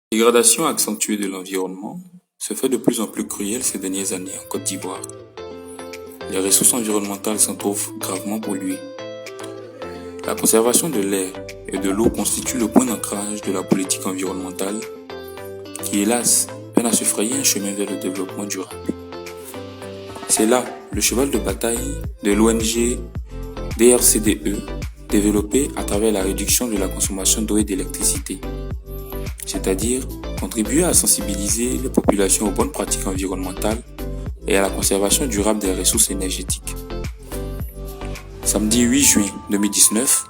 La dégradation accentuée de l'environnement se fait de plus en plus cruelle ces dernières années en Côte d'Ivoire. Les ressources environnementales s'en trouvent gravement polluées. La conservation de l'air et de l'eau constitue le point d'ancrage de la politique environnementale qui, hélas, peine à se frayer un chemin vers le développement durable. C'est là le cheval de bataille de l'ONG DRCDE, développé à travers la réduction de la consommation d'eau et d'électricité, c'est-à-dire contribuer à sensibiliser les populations aux bonnes pratiques environnementales et à la conservation durable des ressources énergétiques. Samedi 8 juin 2019,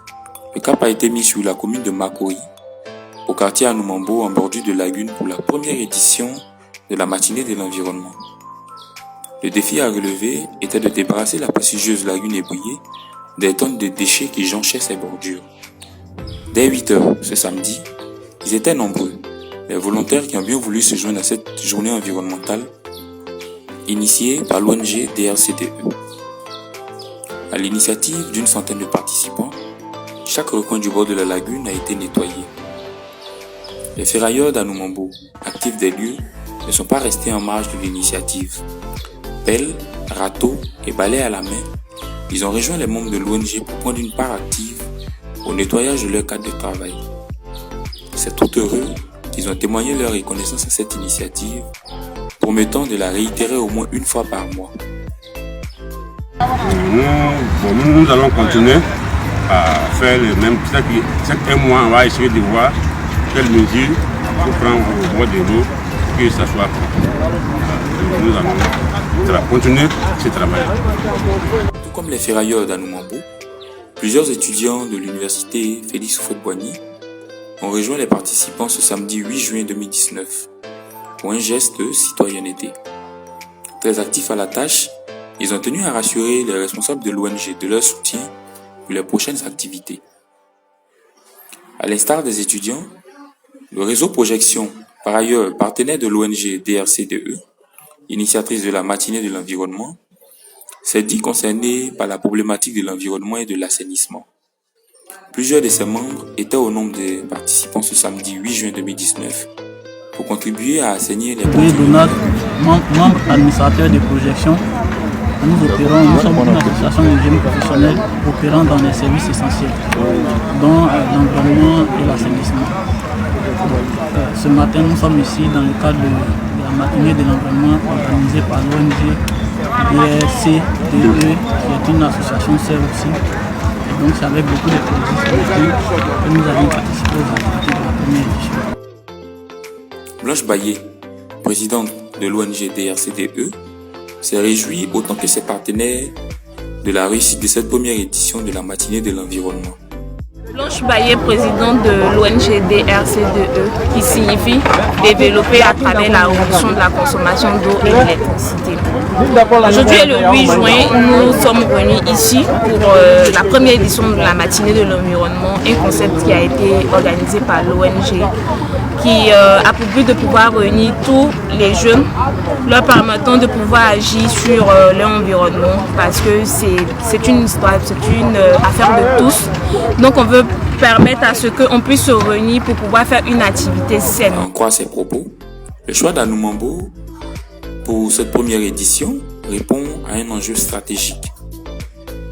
le cap a été mis sur la commune de Makori, au quartier Anoumambo en bordure de lagune pour la première édition de la matinée de l'environnement. Le défi à relever était de débarrasser la prestigieuse lagune ébouillée des tonnes de déchets qui jonchaient ses bordures. Dès 8 heures ce samedi, ils étaient nombreux, les volontaires qui ont bien voulu se joindre à cette journée environnementale initiée par l'ONG DRCDE. À l'initiative d'une centaine de participants, chaque recoin du bord de la lagune a été nettoyé. Les ferrailleurs d'Anoumambo, actifs des lieux, ne sont pas restés en marge de l'initiative. Pelles, râteaux et balais à la main, ils ont rejoint les membres de l'ONG pour prendre une part active au nettoyage de leur cadre de travail. C'est tout heureux qu'ils ont témoigné leur reconnaissance à cette initiative, promettant de la réitérer au moins une fois par mois. Nous allons continuer à faire le même. Chaque un mois, on va essayer de voir quelles mesures pour prendre au bord de l'eau pour que ça soit propre. Nous allons continuer ce travail. Tout comme les ferrailleurs d'Anoumambo, plusieurs étudiants de l'université Félix Houphouët-Boigny ont rejoint les participants ce samedi 8 juin 2019 pour un geste de citoyenneté. Très actifs à la tâche, ils ont tenu à rassurer les responsables de l'ONG de leur soutien pour les prochaines activités. À l'instar des étudiants, le réseau Projection, par ailleurs partenaire de l'ONG DRCDE, initiatrice de la matinée de l'environnement, s'est dit concerné par la problématique de l'environnement et de l'assainissement. Plusieurs de ses membres étaient au nombre des participants ce samedi 8 juin 2019 pour contribuer à assainir les Oui, Donald, membre administrateur de Projection. Nous sommes une association de jeunes professionnels opérant dans les services essentiels, dont l'environnement et l'assainissement. Ce matin, nous sommes ici dans le cadre de la matinée de l'environnement organisée par l'ONG DRCDE, qui est une association seule aussi. Et donc, c'est avec beaucoup de plaisir que nous allons participer aux activités de la première édition. Blanche Baillet, présidente de l'ONG DRCDE, s'est réjouie autant que ses partenaires de la réussite de cette première édition de la matinée de l'environnement. Blanche Baillet, présidente de l'ONG DRCDE, qui signifie développer à travers la réduction de la consommation d'eau et d'électricité. Aujourd'hui, le 8 juin, nous sommes venus ici pour la première édition de la matinée de l'environnement, un concept qui a été organisé par l'ONG, qui a pour but de pouvoir réunir tous les jeunes, leur permettant de pouvoir agir sur leur environnement, parce que c'est une histoire, c'est une affaire de tous. Donc on veut permettre à ce qu'on puisse se réunir pour pouvoir faire une activité saine. En croire ses propos, le choix d'Anoumambo pour cette première édition répond à un enjeu stratégique.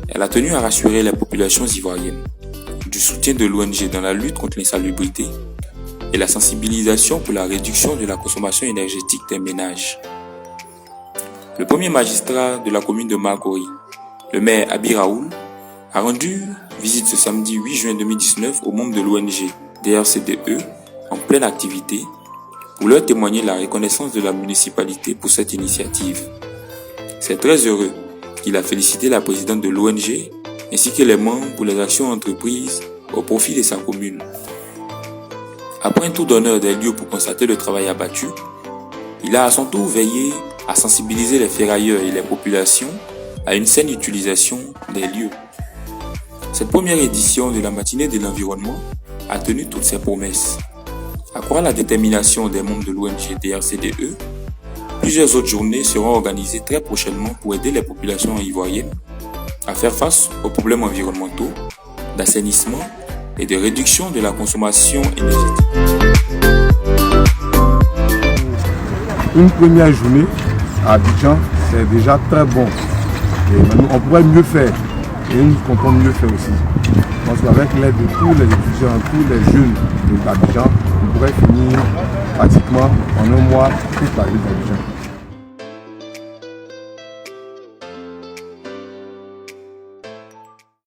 Elle a tenu à rassurer les populations ivoiriennes du soutien de l'ONG dans la lutte contre l'insalubrité et la sensibilisation pour la réduction de la consommation énergétique des ménages. Le premier magistrat de la commune de Makori, le maire Abi Raoul, a rendu visite ce samedi 8 juin 2019 aux membres de l'ONG DRCDE en pleine activité pour leur témoigner la reconnaissance de la municipalité pour cette initiative. C'est très heureux qu'il a félicité la présidente de l'ONG ainsi que les membres pour les actions entreprises au profit de sa commune. Après un tour d'honneur des lieux pour constater le travail abattu, il a à son tour veillé à sensibiliser les ferrailleurs et les populations à une saine utilisation des lieux. Cette première édition de la matinée de l'environnement a tenu toutes ses promesses. À croire la détermination des membres de l'ONG DRCDE, plusieurs autres journées seront organisées très prochainement pour aider les populations ivoiriennes à faire face aux problèmes environnementaux, d'assainissement et de réduction de la consommation énergétique. une première journée à Abidjan, c'est déjà très bon. Et on pourrait mieux faire. Et nous comptons mieux faire aussi. Je pense qu'avec l'aide de tous les étudiants, tous les jeunes d'Abidjan, on pourrait finir pratiquement en un mois toute la ville d'Abidjan.